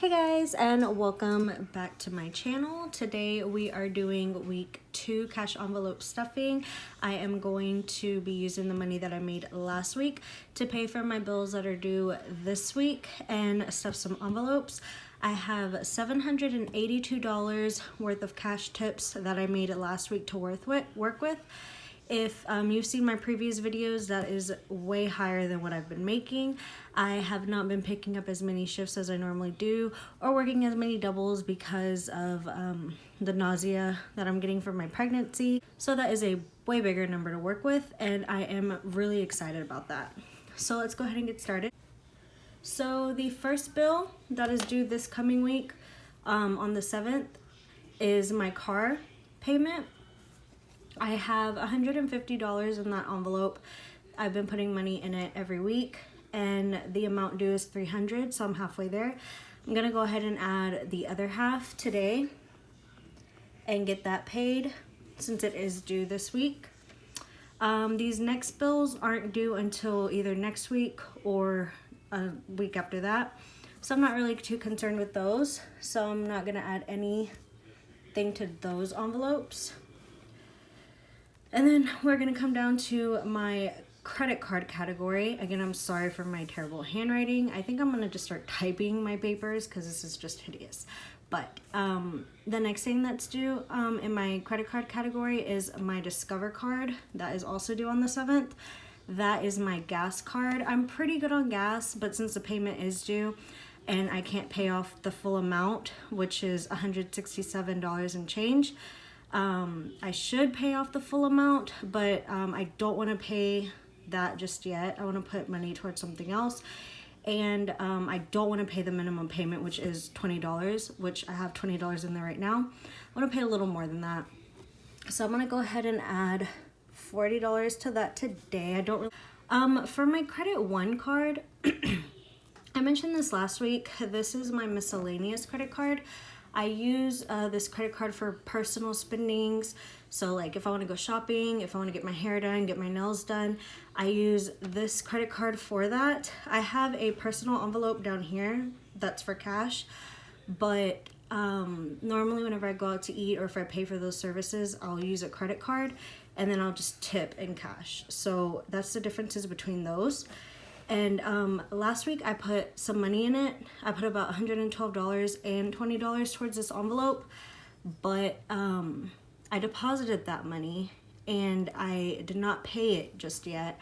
Hey guys, and welcome back to my channel. Today we are doing week 2 cash envelope stuffing. I am going to be using the money that I made last week to pay for my bills that are due this week and stuff some envelopes. I have $782 worth of cash tips that I made last week to work with. If you've seen my previous videos, that is way higher than what I've been making. I have not been picking up as many shifts as I normally do or working as many doubles because of the nausea that I'm getting from my pregnancy. So that is a way bigger number to work with, and I am really excited about that. So let's go ahead and get started. So the first bill that is due this coming week on the 7th is my car payment. I have $150 in that envelope. I've been putting money in it every week, and the amount due is $300, so I'm halfway there. I'm gonna go ahead and add the other half today and get that paid since it is due this week. These next bills aren't due until either next week or a week after that, so I'm not really too concerned with those, so I'm not gonna add anything to those envelopes. And then we're gonna come down to my credit card category. Again, I'm sorry for my terrible handwriting. I think I'm gonna just start typing my papers because this is just hideous. But the next thing that's due in my credit card category is my Discover card. That is also due on the 7th. That is my gas card. I'm pretty good on gas, but since the payment is due and I can't pay off the full amount, which is $167 and change, I should pay off the full amount, but I don't want to pay that just yet. I want to put money towards something else, and I don't want to pay the minimum payment, which is $20, which I have $20 in there right now. I want to pay a little more than that, so I'm going to go ahead and add $40 to that today. I don't really for my Credit One card, I mentioned this last week. This is my miscellaneous credit card. I use this credit card for personal spendings. So like if I want to go shopping, if I want to get my hair done, get my nails done, I use this credit card for that. I have a personal envelope down here that's for cash, but normally whenever I go out to eat or if I pay for those services, I'll use a credit card and then I'll just tip in cash. So that's the differences between those. And last week I put some money in it. I put about $112 and $20 towards this envelope, but I deposited that money and I did not pay it just yet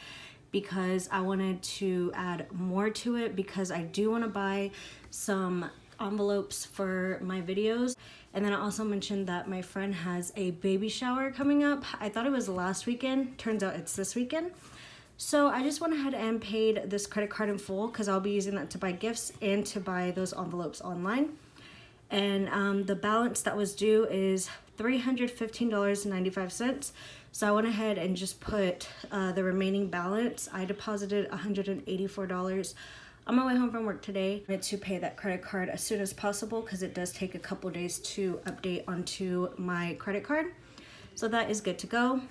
because I wanted to add more to it because I do want to buy some envelopes for my videos. And then I also mentioned that my friend has a baby shower coming up. I thought it was last weekend. Turns out it's this weekend. So I just went ahead and paid this credit card in full because I'll be using that to buy gifts and to buy those envelopes online. And the balance that was due is $315.95. So I went ahead and just put the remaining balance. I deposited $184 on my way home from work today to pay that credit card as soon as possible because it does take a couple days to update onto my credit card. So that is good to go.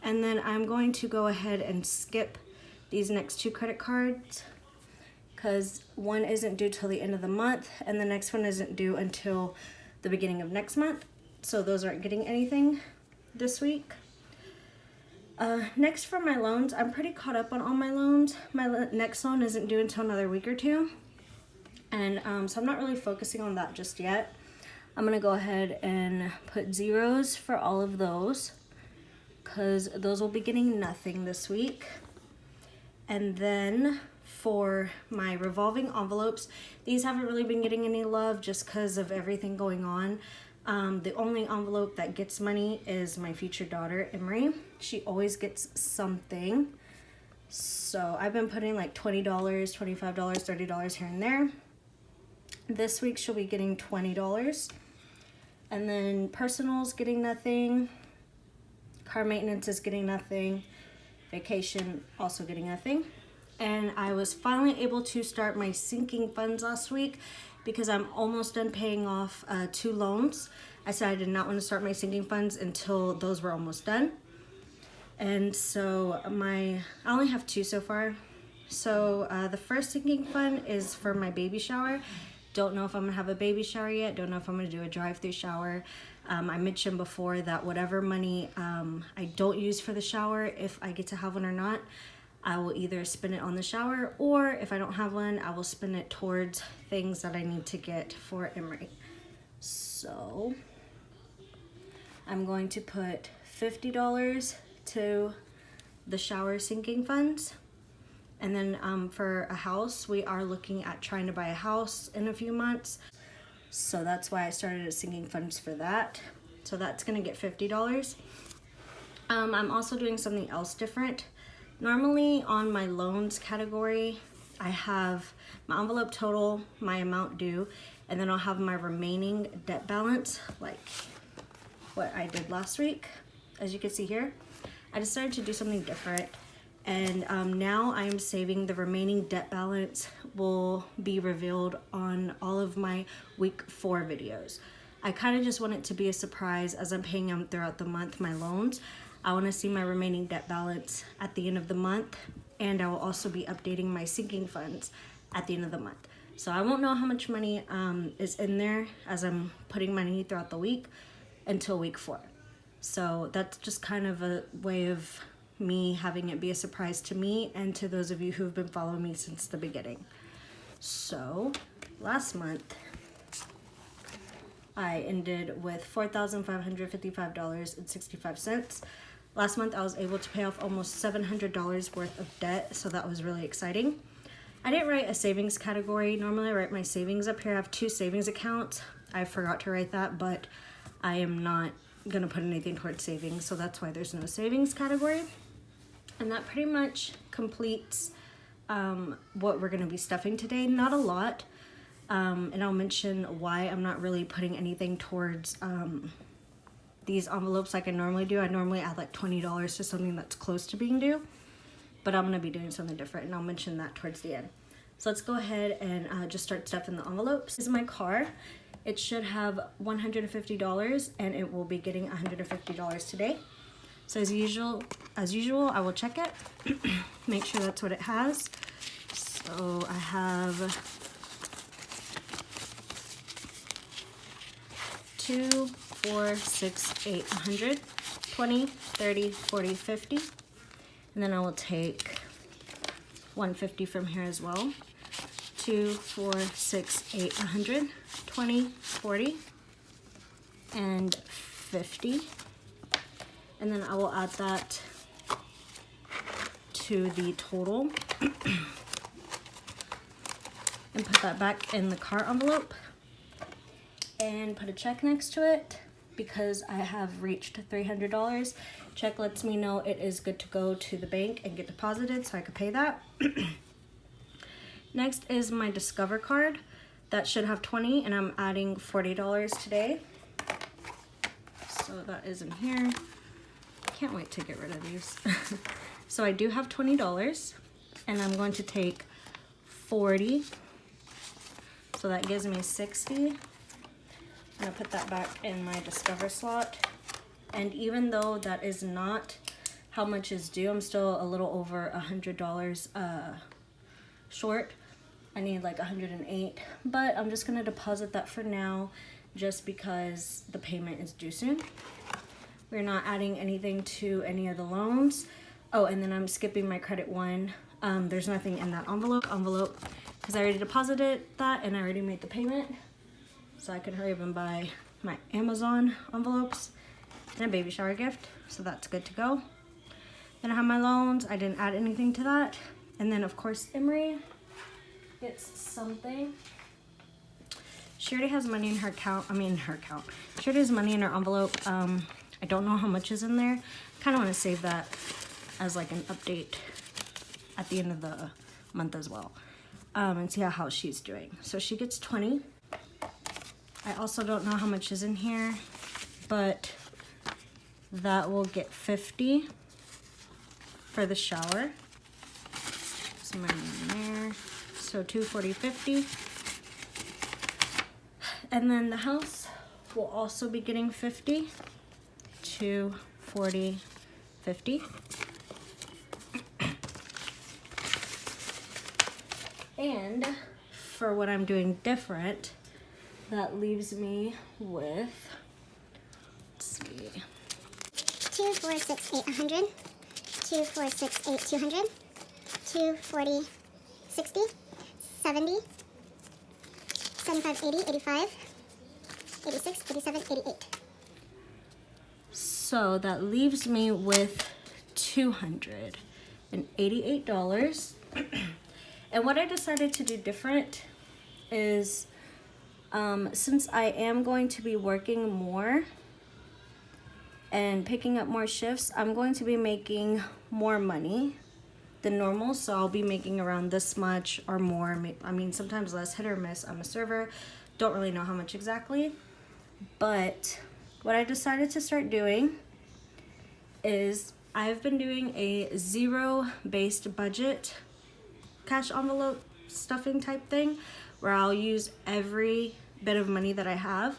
And then I'm going to go ahead and skip these next 2 credit cards because one isn't due till the end of the month and the next one isn't due until the beginning of next month. So those aren't getting anything this week. Next for my loans, I'm pretty caught up on all my loans. My next loan isn't due until another week or 2. And so I'm not really focusing on that just yet. I'm gonna go ahead and put zeros for all of those, because those will be getting nothing this week. And then for my revolving envelopes, these haven't really been getting any love just because of everything going on. The only envelope that gets money is my future daughter, Emery. She always gets something. So I've been putting like $20, $25, $30 here and there. This week she'll be getting $20. And then personal's getting nothing. Car maintenance is getting nothing. Vacation also getting nothing. And I was finally able to start my sinking funds last week because I'm almost done paying off 2 loans. I said I did not want to start my sinking funds until those were almost done. And so I only have 2 so far. So the first sinking fund is for my baby shower. Don't know if I'm gonna have a baby shower yet. Don't know if I'm gonna do a drive-through shower. I mentioned before that whatever money I don't use for the shower, if I get to have one or not, I will either spend it on the shower, or if I don't have one, I will spend it towards things that I need to get for Emery. So I'm going to put $50 to the shower sinking funds. And then for a house, we are looking at trying to buy a house in a few months. So that's why I started a sinking funds for that. So that's gonna get $50. I'm also doing something else different. Normally on my loans category, I have my envelope total, my amount due, and then I'll have my remaining debt balance, like what I did last week. As you can see here, I decided to do something different. And now I am saving the remaining debt balance will be revealed on all of my week 4 videos. I kind of just want it to be a surprise as I'm paying them throughout the month, my loans. I want to see my remaining debt balance at the end of the month, and I will also be updating my sinking funds at the end of the month. So I won't know how much money is in there as I'm putting money throughout the week until week 4. So that's just kind of a way of me having it be a surprise to me and to those of you who've been following me since the beginning. So last month I ended with $4,555.65. Last month I was able to pay off almost $700 worth of debt, so that was really exciting. I didn't write a savings category. Normally I write my savings up here. I have 2 savings accounts. I forgot to write that, but I am not gonna put anything towards savings, so that's why there's no savings category. And that pretty much completes what we're gonna be stuffing today. Not a lot, and I'll mention why I'm not really putting anything towards these envelopes like I normally do. I normally add like $20 to something that's close to being due, but I'm gonna be doing something different, and I'll mention that towards the end. So let's go ahead and just start stuffing the envelopes. This is my car. It should have $150, and it will be getting $150 today. So as usual, I will check it, make sure that's what it has. So I have 2, 4, 6, 8, 100, 20, 30, 40, 50. And then I will take 150 from here as well. 2, 4, 6, 8, 100, 20, 40, and 50. And then I will add that to the total and put that back in the car envelope and put a check next to it because I have reached $300. Check lets me know it is good to go to the bank and get deposited, so I could pay that. Next is my Discover card. That should have 20, and I'm adding $40 today. So that is in here. Can't wait to get rid of these. So I do have $20, and I'm going to take 40. So that gives me 60. I'm gonna put that back in my Discover slot. And even though that is not how much is due, I'm still a little over $100 short. I need like 108, but I'm just gonna deposit that for now just because the payment is due soon. We're not adding anything to any of the loans. Oh, and then I'm skipping my credit one. There's nothing in that envelope because I already deposited that and I already made the payment. So I can hurry up and buy my Amazon envelopes and a baby shower gift. So that's good to go. Then I have my loans. I didn't add anything to that. And then of course Emery gets something. She already has money in her account. She already has money in her envelope. I don't know how much is in there. Kind of want to save that as like an update at the end of the month as well, and see how she's doing. So she gets 20. I also don't know how much is in here, but that will get 50 for the shower. Some money in there. So 2, 40, 50. And then the house will also be getting 50. 2, 40, 50. And for what I'm doing different, that leaves me with, let's see, 2, 4, 6, 8, 100. 2, 4, 6, 8, 200. 2, 40, 60, 70, 75, 80, 85, 86, 87, 88. So that leaves me with $288. And what I decided to do different is, since I am going to be working more and picking up more shifts, I'm going to be making more money than normal. So I'll be making around this much or more. I mean, sometimes less, hit or miss. I'm a server, don't really know how much exactly. But what I decided to start doing is I've been doing a zero-based budget cash envelope stuffing type thing, where I'll use every bit of money that I have.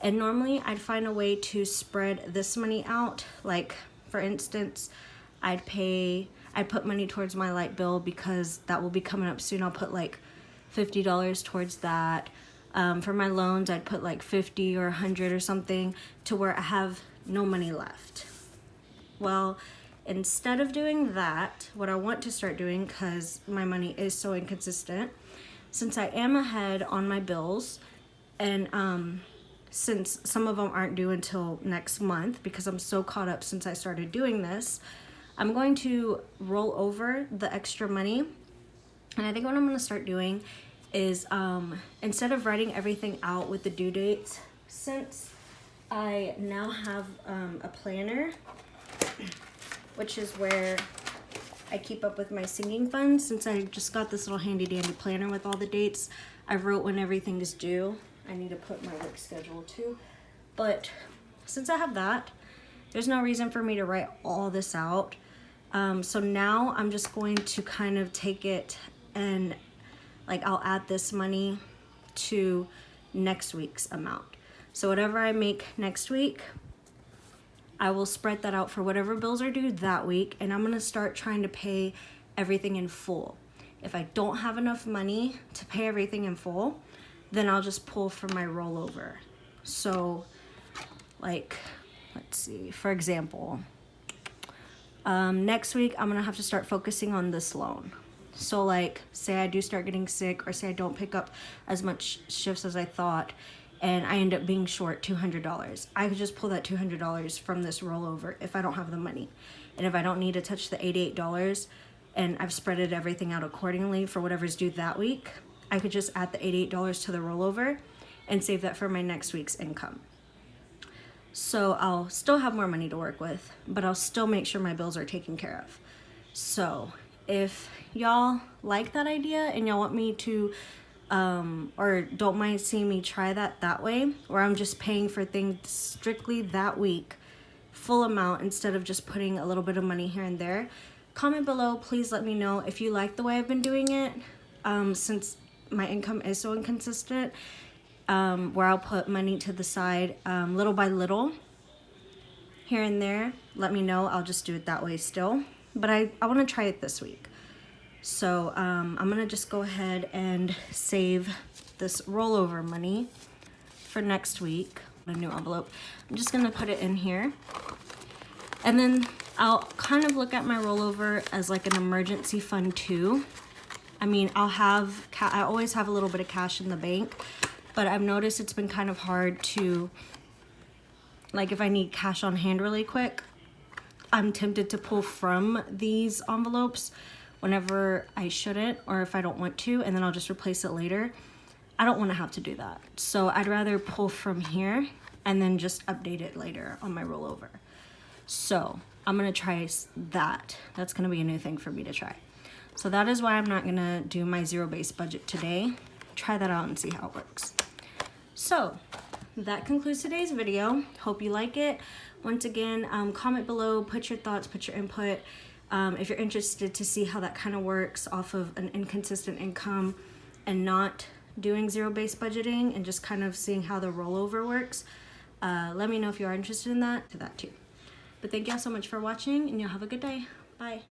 And normally I'd find a way to spread this money out. Like, for instance, I'd put money towards my light bill because that will be coming up soon. I'll put like $50 towards that. For my loans, I'd put like 50 or 100 or something, to where I have no money left. Well, instead of doing that, what I want to start doing, because my money is so inconsistent, since I am ahead on my bills, and since some of them aren't due until next month because I'm so caught up since I started doing this, I'm going to roll over the extra money. And I think what I'm going to start doing is, instead of writing everything out with the due dates, since I now have a planner, which is where I keep up with my singing funds. Since I just got this little handy dandy planner with all the dates, I wrote when everything is due. I need to put my work schedule too. But since I have that, there's no reason for me to write all this out. So now I'm just going to kind of take it and, like, I'll add this money to next week's amount. So whatever I make next week, I will spread that out for whatever bills are due that week, and I'm gonna start trying to pay everything in full. If I don't have enough money to pay everything in full, then I'll just pull from my rollover. So, like, let's see, for example, next week I'm gonna have to start focusing on this loan. So, like, say I do start getting sick, or say I don't pick up as much shifts as I thought, and I end up being short $200. I could just pull that $200 from this rollover if I don't have the money. And if I don't need to touch the $88 and I've spreaded everything out accordingly for whatever's due that week, I could just add the $88 to the rollover and save that for my next week's income. So I'll still have more money to work with, but I'll still make sure my bills are taken care of. So if y'all like that idea and y'all want me to, or don't mind seeing me try that way, where I'm just paying for things strictly that week, full amount, instead of just putting a little bit of money here and there, comment below. Please let me know if you like the way I've been doing it, since my income is so inconsistent, where I'll put money to the side little by little here and there. Let me know. I'll just do it that way still, but I want to try it this week. So I'm gonna just go ahead and save this rollover money for next week. A new envelope. I'm just gonna put it in here, and then I'll kind of look at my rollover as like an emergency fund too. I mean, I always have a little bit of cash in the bank, but I've noticed it's been kind of hard to, like, if I need cash on hand really quick, I'm tempted to pull from these envelopes whenever I shouldn't, or if I don't want to, and then I'll just replace it later. I don't want to have to do that. So I'd rather pull from here and then just update it later on my rollover. So I'm gonna try that. That's gonna be a new thing for me to try. So that is why I'm not gonna do my zero-based budget today. Try that out and see how it works. So that concludes today's video. Hope you like it. Once again, comment below, put your thoughts, put your input. If you're interested to see how that kind of works off of an inconsistent income and not doing zero-based budgeting, and just kind of seeing how the rollover works, let me know if you are interested in that too. But thank y'all so much for watching, and y'all have a good day. Bye.